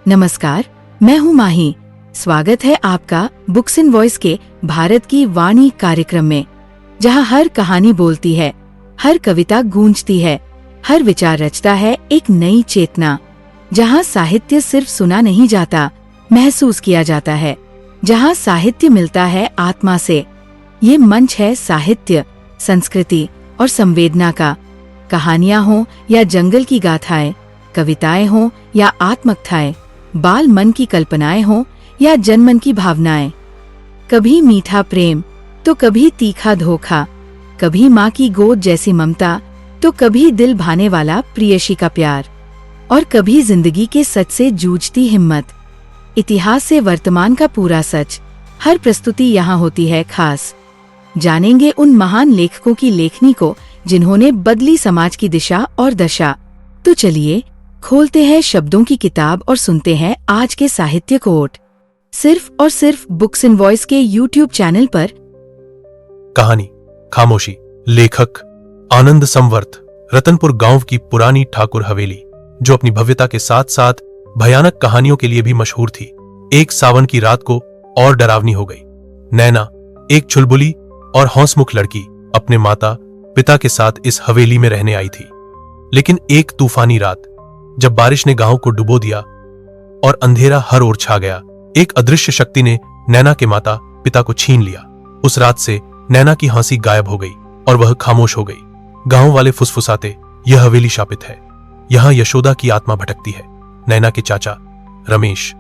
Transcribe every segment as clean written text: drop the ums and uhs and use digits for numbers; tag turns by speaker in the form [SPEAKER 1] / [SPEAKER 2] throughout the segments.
[SPEAKER 1] नमस्कार, मैं हूँ माही। स्वागत है आपका बुक्स इन वॉइस के भारत की वाणी कार्यक्रम में, जहाँ हर कहानी बोलती है, हर कविता गूंजती है, हर विचार रचता है एक नई चेतना। जहाँ साहित्य सिर्फ सुना नहीं जाता, महसूस किया जाता है। जहाँ साहित्य मिलता है आत्मा से। ये मंच है साहित्य, संस्कृति और संवेदना का। कहानियाँ हों या जंगल की गाथाएं, कविताएं हों या आत्मकथाएं, बाल मन की कल्पनाएं हों या जनमन की भावनाएं। कभी मीठा प्रेम तो कभी तीखा धोखा, कभी माँ की गोद जैसी ममता तो कभी दिल भाने वाला प्रियसी का प्यार, और कभी जिंदगी के सच से जूझती हिम्मत। इतिहास से वर्तमान का पूरा सच। हर प्रस्तुति यहाँ होती है खास। जानेंगे उन महान लेखकों की लेखनी को जिन्होंने बदली समाज की दिशा और दशा। तो चलिए खोलते हैं शब्दों की किताब और सुनते हैं आज के साहित्य कोट, सिर्फ और सिर्फ बुक्स इन वॉइस के YouTube चैनल पर।
[SPEAKER 2] कहानी खामोशी। लेखक आनंद संवर्त। रतनपुर गांव की पुरानी ठाकुर हवेली, जो अपनी भव्यता के साथ साथ भयानक कहानियों के लिए भी मशहूर थी, एक सावन की रात को और डरावनी हो गई। नैना, एक चुलबुली और हौसमुख लड़की, अपने माता पिता के साथ इस हवेली में रहने आई थी। लेकिन एक तूफानी रात, जब बारिश ने गांव को डुबो दिया और अंधेरा हर ओर छा गया, एक अदृश्य शक्ति ने नैना के माता पिता को छीन लिया। उस रात से नैना की हंसी गायब हो गई और वह खामोश हो गई। गांव वाले फुसफुसाते, यह हवेली शापित है, यहां यशोदा की आत्मा भटकती है। नैना के चाचा रमेश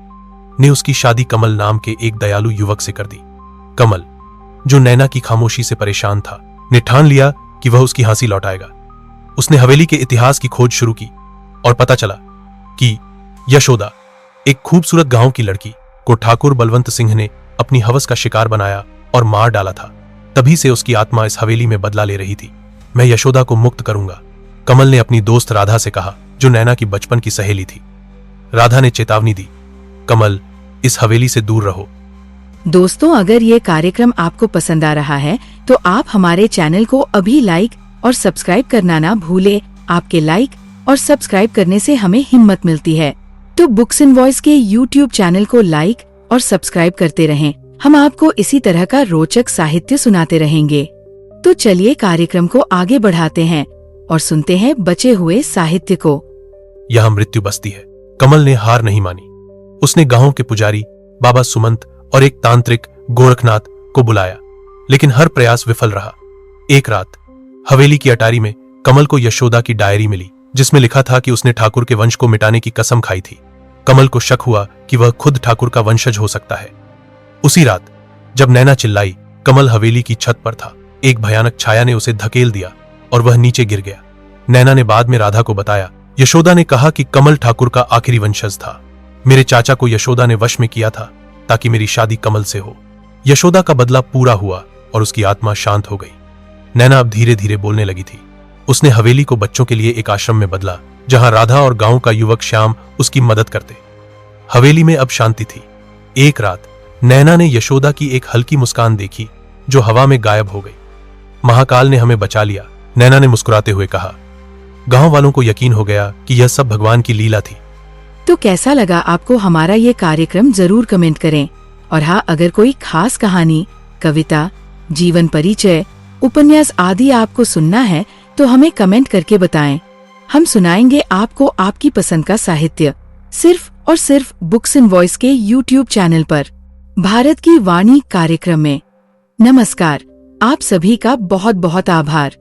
[SPEAKER 2] ने उसकी शादी कमल नाम के एक दयालु युवक से कर दी। कमल, जो नैना की खामोशी से परेशान था, ने ठान लिया कि वह उसकी हंसी लौटाएगा। उसने हवेली के इतिहास की खोज शुरू की और पता चला कि यशोदा, एक खूबसूरत गांव की लड़की को ठाकुर बलवंत सिंह ने अपनी हवस का शिकार बनाया और मार डाला था। तभी से उसकी आत्मा इस हवेली में बदला ले रही थी। मैं यशोदा को मुक्त करूंगा, कमल ने अपनी दोस्त राधा से कहा, जो नैना की बचपन की सहेली थी। राधा ने चेतावनी दी, कमल, इस हवेली से दूर रहो।
[SPEAKER 1] दोस्तों, अगर ये कार्यक्रम आपको पसंद आ रहा है तो आप हमारे चैनल को अभी लाइक और सब्सक्राइब करना ना भूले। आपके लाइक और सब्सक्राइब करने से हमें हिम्मत मिलती है। तो बुक्स इन वॉइस के YouTube चैनल को लाइक और सब्सक्राइब करते रहें। हम आपको इसी तरह का रोचक साहित्य सुनाते रहेंगे। तो चलिए कार्यक्रम को आगे बढ़ाते हैं और सुनते हैं बचे हुए साहित्य को।
[SPEAKER 2] यहाँ मृत्यु बसती है। कमल ने हार नहीं मानी। उसने गांव के पुजारी बाबा सुमंत और एक तांत्रिक गोरखनाथ को बुलाया, लेकिन हर प्रयास विफल रहा। एक रात हवेली की अटारी में कमल को यशोदा की डायरी मिली, जिसमें लिखा था कि उसने ठाकुर के वंश को मिटाने की कसम खाई थी। कमल को शक हुआ कि वह खुद ठाकुर का वंशज हो सकता है। उसी रात जब नैना चिल्लाई, कमल हवेली की छत पर था। एक भयानक छाया ने उसे धकेल दिया और वह नीचे गिर गया। नैना ने बाद में राधा को बताया, यशोदा ने कहा कि कमल ठाकुर का आखिरी वंशज था। मेरे चाचा को यशोदा ने वश में किया था ताकि मेरी शादी कमल से हो। यशोदा का बदला पूरा हुआ और उसकी आत्मा शांत हो गई। नैना अब धीरे धीरे बोलने लगी थी। उसने हवेली को बच्चों के लिए एक आश्रम में बदला, जहां राधा और गांव का युवक श्याम उसकी मदद करते। हवेली में अब शांति थी। एक रात नैना ने यशोदा की एक हल्की मुस्कान देखी, जो हवा में गायब हो गई। महाकाल ने हमें बचा लिया, नैना ने मुस्कुराते हुए कहा। गांव वालों को यकीन हो गया कि यह सब भगवान की लीला थी।
[SPEAKER 1] तो कैसा लगा आपको हमारा ये कार्यक्रम? जरूर कमेंट करें। और हाँ, अगर कोई खास कहानी, कविता, जीवन परिचय, उपन्यास आदि आपको सुनना है तो हमें कमेंट करके बताएं। हम सुनाएंगे आपको आपकी पसंद का साहित्य, सिर्फ और सिर्फ बुक्स इन वॉइस के YouTube चैनल पर, भारत की वाणी कार्यक्रम में। नमस्कार, आप सभी का बहुत बहुत आभार।